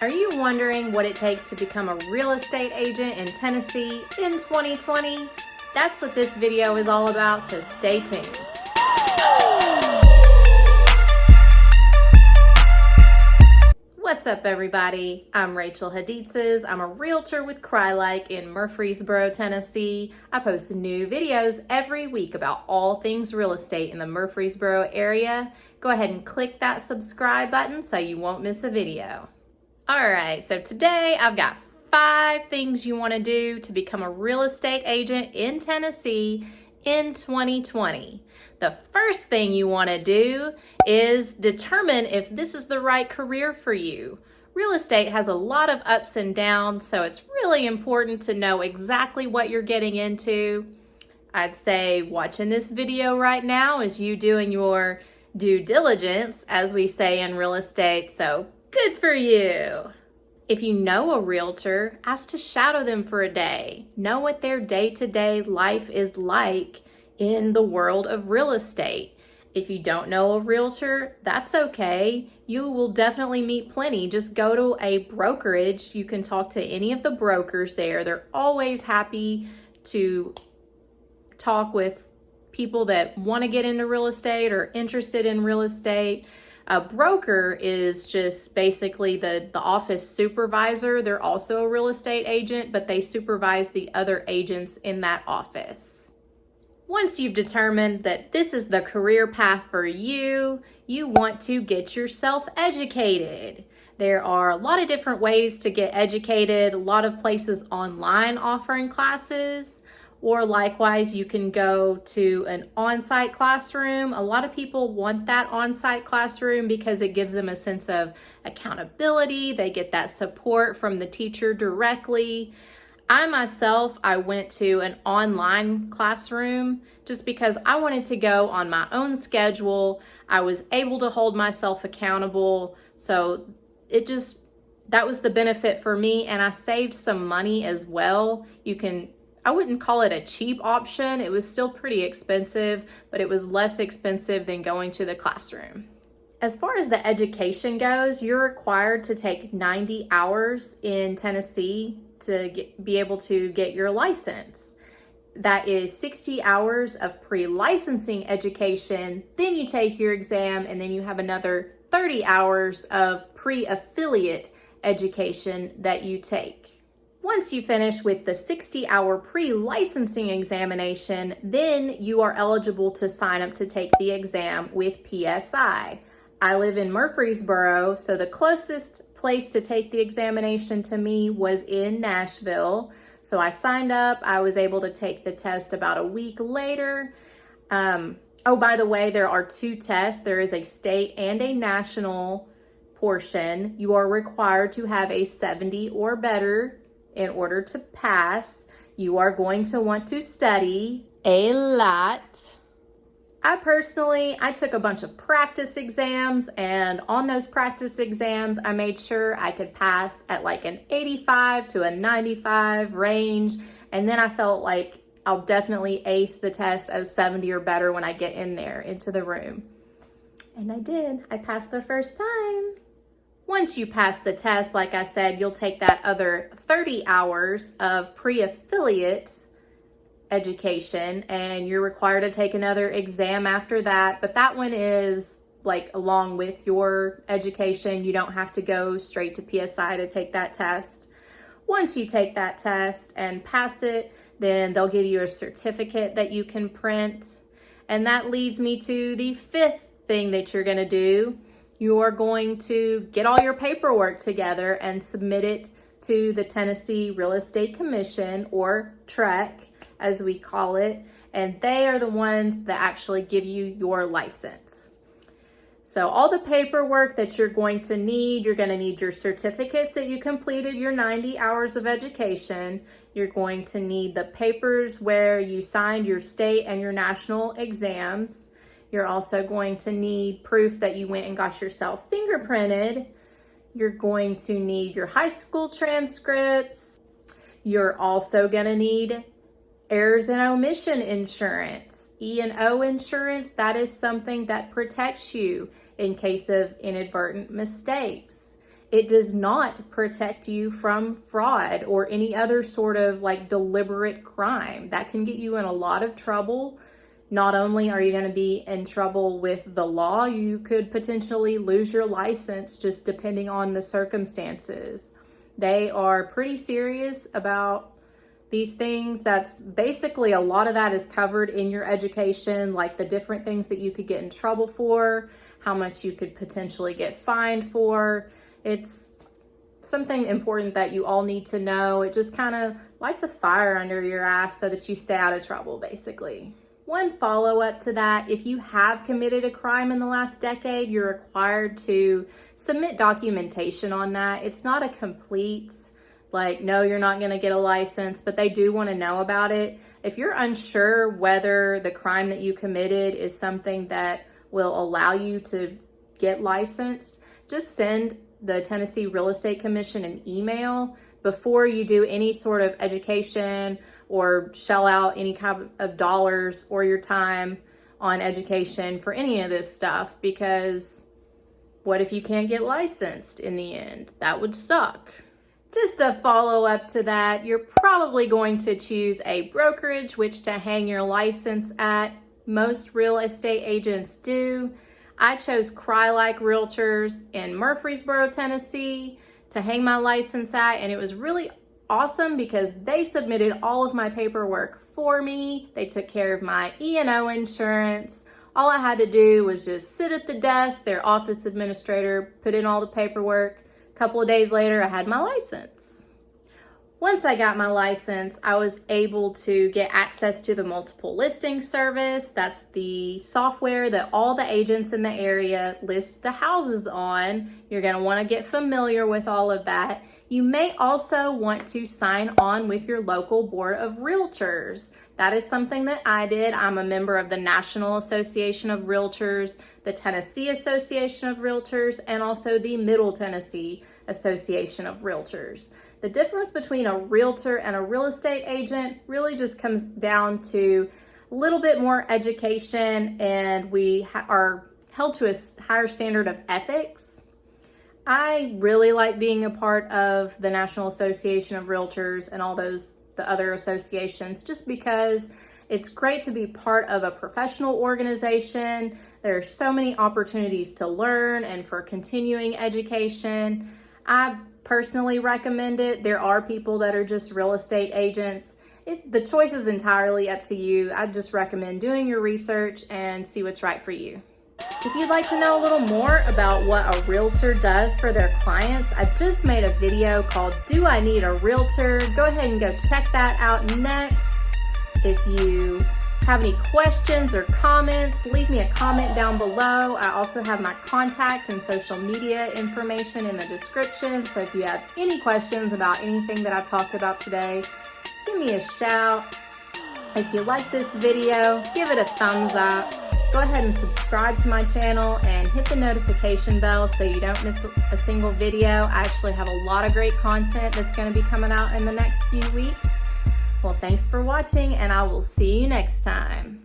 Are you wondering what it takes to become a real estate agent in Tennessee in 2020? That's what this video is all about, so stay tuned. What's up, everybody? I'm Rachael Hadidsaz. I'm a realtor with CryLike in Murfreesboro, Tennessee. I post new videos every week about all things real estate in the Murfreesboro area. Go ahead and click that subscribe button so you won't miss a video. All right, so today I've got 5 things you want to do to become a real estate agent in Tennessee in 2020. The first thing you want to do is determine if this is the right career for you. Real estate has a lot of ups and downs, so it's really important to know exactly what you're getting into. I'd say watching this video right now is you doing your due diligence, as we say in real estate, so good for you. If you know a realtor, ask to shadow them for a day. Know what their day-to-day life is like in the world of real estate. If you don't know a realtor, that's okay. You will definitely meet plenty. Just go to a brokerage. You can talk to any of the brokers there. They're always happy to talk with people that want to get into real estate or interested in real estate. A broker is just basically the office supervisor. They're also a real estate agent, but they supervise the other agents in that office. Once you've determined that this is the career path for you, you want to get yourself educated. There are a lot of different ways to get educated, a lot of places online offering classes. Or likewise, you can go to an on-site classroom. A lot of people want that on-site classroom because it gives them a sense of accountability. They get that support from the teacher directly. I went to an online classroom just because I wanted to go on my own schedule. I was able to hold myself accountable. So that was the benefit for me, and I saved some money as well. I wouldn't call it a cheap option. It was still pretty expensive, but it was less expensive than going to the classroom. As far as the education goes, you're required to take 90 hours in Tennessee to be able to get your license. That is 60 hours of pre-licensing education. Then you take your exam, and then you have another 30 hours of pre-affiliate education that you take. Once you finish with the 60-hour pre-licensing examination, then you are eligible to sign up to take the exam with PSI. I live in Murfreesboro, so the closest place to take the examination to me was in Nashville. So I signed up. I was able to take the test about a week later. Oh, by the way, there are 2 tests. There is a state and a national portion. You are required to have a 70 or better in order to pass. You are going to want to study a lot. I took a bunch of practice exams, and on those practice exams, I made sure I could pass at like an 85 to a 95 range. And then I felt like I'll definitely ace the test as 70 or better when I get in there into the room. And I did. I passed the first time. Once you pass the test, like I said, you'll take that other 30 hours of pre-affiliate education, and you're required to take another exam after that. But that one is like along with your education. You don't have to go straight to PSI to take that test. Once you take that test and pass it, then they'll give you a certificate that you can print. And that leads me to the 5th thing that you're going to do. You're going to get all your paperwork together and submit it to the Tennessee Real Estate Commission, or TREC as we call it, and they are the ones that actually give you your license. So all the paperwork that you're going to need your certificates that you completed your 90 hours of education. You're going to need the papers where you signed your state and your national exams. You're also going to need proof that you went and got yourself fingerprinted. You're going to need your high school transcripts. You're also going to need errors and omission insurance. E&O insurance, that is something that protects you in case of inadvertent mistakes. it does not protect you from fraud or any other sort of like deliberate crime. That can get you in a lot of trouble. Not only are you going to be in trouble with the law, you could potentially lose your license just depending on the circumstances. They are pretty serious about these things. That's basically, a lot of that is covered in your education, like the different things that you could get in trouble for, how much you could potentially get fined for. It's something important that you all need to know. It just kind of lights a fire under your ass so that you stay out of trouble, basically. One follow-up to that, if you have committed a crime in the last decade, you're required to submit documentation on that. It's not a complete, like, no, you're not going to get a license, but they do want to know about it. If you're unsure whether the crime that you committed is something that will allow you to get licensed, just send the Tennessee Real Estate Commission an email before you do any sort of education or shell out any kind of dollars or your time on education for any of this stuff, because what if you can't get licensed in the end? That would suck. Just a follow up to that, you're probably going to choose a brokerage which to hang your license at. Most real estate agents do. I chose Cry-Like Realtors in Murfreesboro, Tennessee to hang my license at, and it was really awesome because they submitted all of my paperwork for me. They took care of my E&O insurance. All I had to do was just sit at the desk, their office administrator, put in all the paperwork. A couple of days later, I had my license. Once I got my license, I was able to get access to the multiple listing service. That's the software that all the agents in the area list the houses on. You're going to want to get familiar with all of that. You may also want to sign on with your local board of realtors. That is something that I did. I'm a member of the National Association of Realtors, the Tennessee Association of Realtors, and also the Middle Tennessee Association of Realtors. The difference between a realtor and a real estate agent really just comes down to a little bit more education, and we are held to a higher standard of ethics. I really like being a part of the National Association of Realtors and all the other associations, just because it's great to be part of a professional organization. There are so many opportunities to learn and for continuing education. I personally recommend it. There are people that are just real estate agents. The choice is entirely up to you. I just recommend doing your research and see what's right for you. If you'd like to know a little more about what a realtor does for their clients, I just made a video called Do I Need a Realtor? Go ahead and go check that out next. If you have any questions or comments, leave me a comment down below. I also have my contact and social media information in the description. So if you have any questions about anything that I talked about today, give me a shout. If you like this video, give it a thumbs up. Go ahead and subscribe to my channel and hit the notification bell so you don't miss a single video. I actually have a lot of great content that's going to be coming out in the next few weeks. Well, thanks for watching, and I will see you next time.